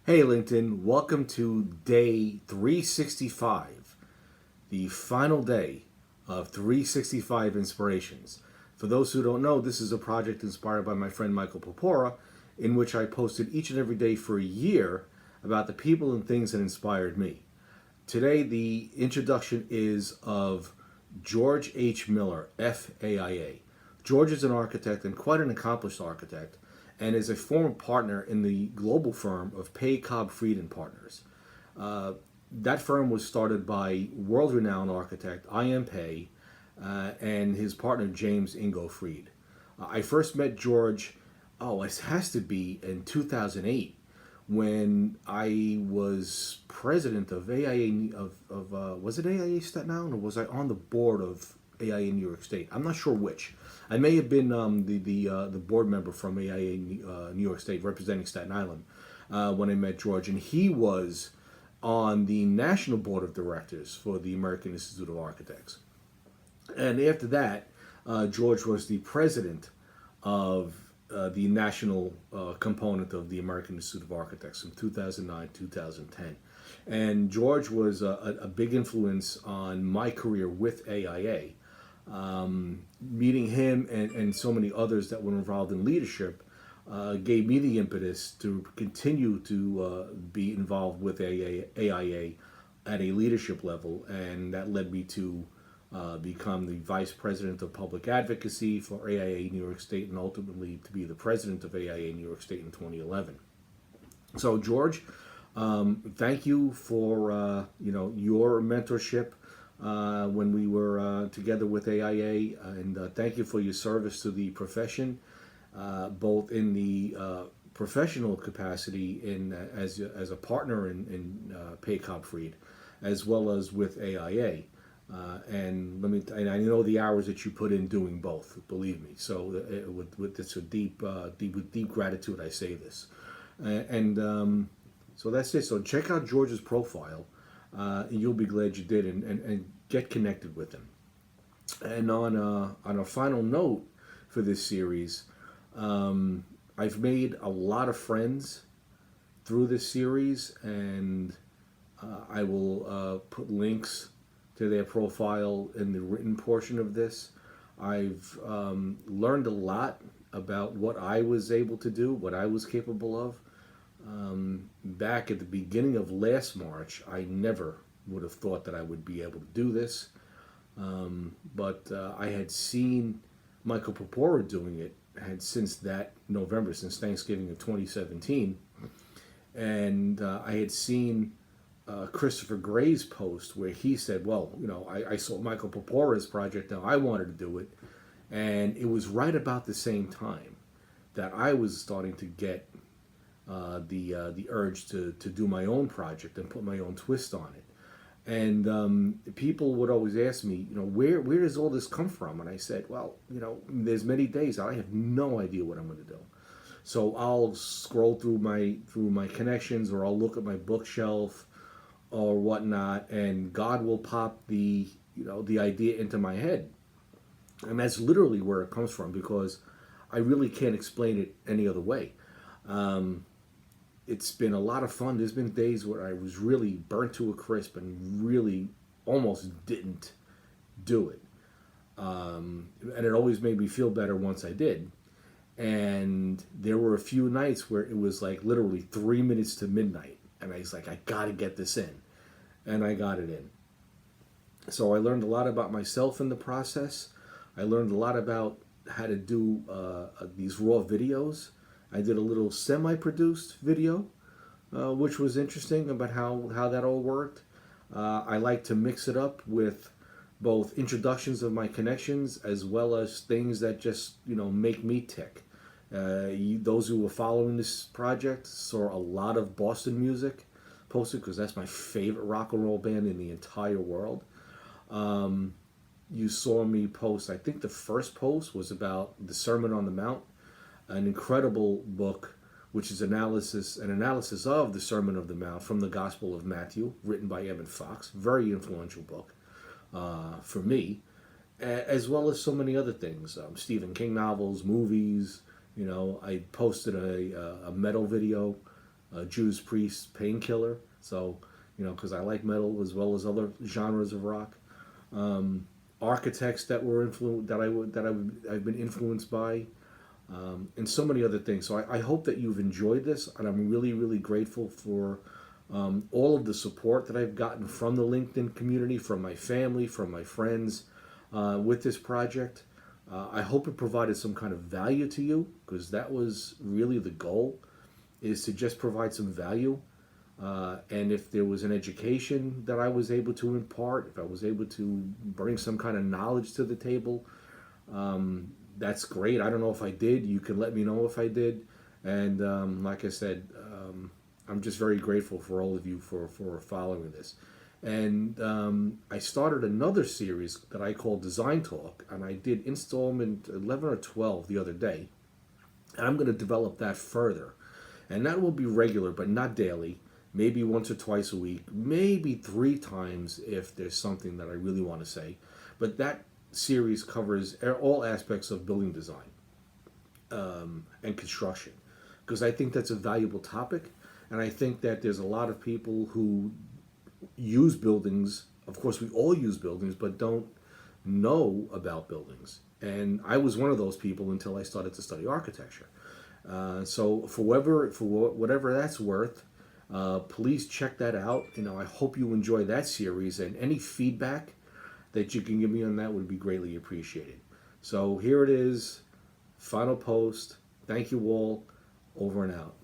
Hey LinkedIn, welcome to day 365, the final day of 365 Inspirations. For those who don't know, this is a project inspired by my friend Michael Popora, in which I posted each and every day for a year about the people and things that inspired me. Today, the introduction is of George H. Miller, FAIA. George is an architect and quite an accomplished architect, and is a former partner in the global firm of Pei Cobb Fried and Partners. That firm was started by world-renowned architect I.M. Pei and his partner James Ingo Fried. I first met George, it has to be in 2008, when I was president of AIA was it AIA Staten Island, or was I on the board of AIA New York State? I'm not sure which. I may have been the board member from AIA New York State representing Staten Island when I met George, and he was on the national board of directors for the American Institute of Architects. And after that, George was the president of the national component of the American Institute of Architects from 2009 2010. And George was a big influence on my career with AIA. Meeting him and so many others that were involved in leadership gave me the impetus to continue to be involved with AIA at a leadership level, and that led me to become the Vice President of Public Advocacy for AIA New York State, and ultimately to be the President of AIA New York State in 2011. So, George, thank you for your mentorship when we were together with AIA, and thank you for your service to the profession, both in the professional capacity as a partner in Pei Cobb Fried, as well as with AIA. And I know the hours that you put in doing both. Believe me. So it's a deep gratitude I say this, so that's it. So check out George's profile, and you'll be glad you did, and get connected with him. And on a final note for this series, I've made a lot of friends through this series, and I will put links to their profile in the written portion of this. I've learned a lot about what I was able to do, what I was capable of. Back at the beginning of last March, I never would have thought that I would be able to do this. But I had seen Michael Popora doing it since that November, since Thanksgiving of 2017. And I had seen Christopher Gray's post where he said, well, I saw Michael Popora's project, now I wanted to do it. And it was right about the same time that I was starting to get the urge to do my own project and put my own twist on it. And people would always ask me, where does all this come from? And I said, well, there's many days I have no idea what I'm going to do. So I'll scroll through my connections, or I'll look at my bookshelf or whatnot, and God will pop the idea into my head, and that's literally where it comes from, because I really can't explain it any other way. It's been a lot of fun. There's been days where I was really burnt to a crisp and really almost didn't do it, and it always made me feel better once I did. And there were a few nights where it was like literally 3 minutes to midnight, and I was like, I gotta get this in. And I got it in. So I learned a lot about myself in the process. I learned a lot about how to do these raw videos. I did a little semi-produced video, which was interesting, about how that all worked. I like to mix it up with both introductions of my connections as well as things that just make me tick. Those who were following this project saw a lot of Boston music posted, because that's my favorite rock and roll band in the entire world. You saw me post, I think the first post was about the Sermon on the Mount, an incredible book which is an analysis of the Sermon on the Mount from the Gospel of Matthew, written by Evan Fox. Very influential book for me, as well as so many other things. Stephen King novels, movies. I posted a metal video Judas Priest, Painkiller. So, because I like metal as well as other genres of rock. Architects that were I've been influenced by, and so many other things. So I hope that you've enjoyed this, and I'm really, really grateful for all of the support that I've gotten from the LinkedIn community, from my family, from my friends with this project. I hope it provided some kind of value to you, because that was really the goal, is to just provide some value. And if there was an education that I was able to impart, if I was able to bring some kind of knowledge to the table, that's great. I don't know if I did. You can let me know if I did. And like I said, I'm just very grateful for all of you for following this. And I started another series that I call Design Talk, and I did installment 11 or 12 the other day. And I'm going to develop that further. And that will be regular, but not daily. Maybe once or twice a week, maybe 3 times if there's something that I really want to say. But that series covers all aspects of building design and construction, because I think that's a valuable topic. And I think that there's a lot of people who use buildings. Of course, we all use buildings, but don't know about buildings. And I was one of those people until I started to study architecture. So for whatever that's worth, please check that out. I hope you enjoy that series, and any feedback that you can give me on that would be greatly appreciated. So here it is, final post. Thank you all. Over and out.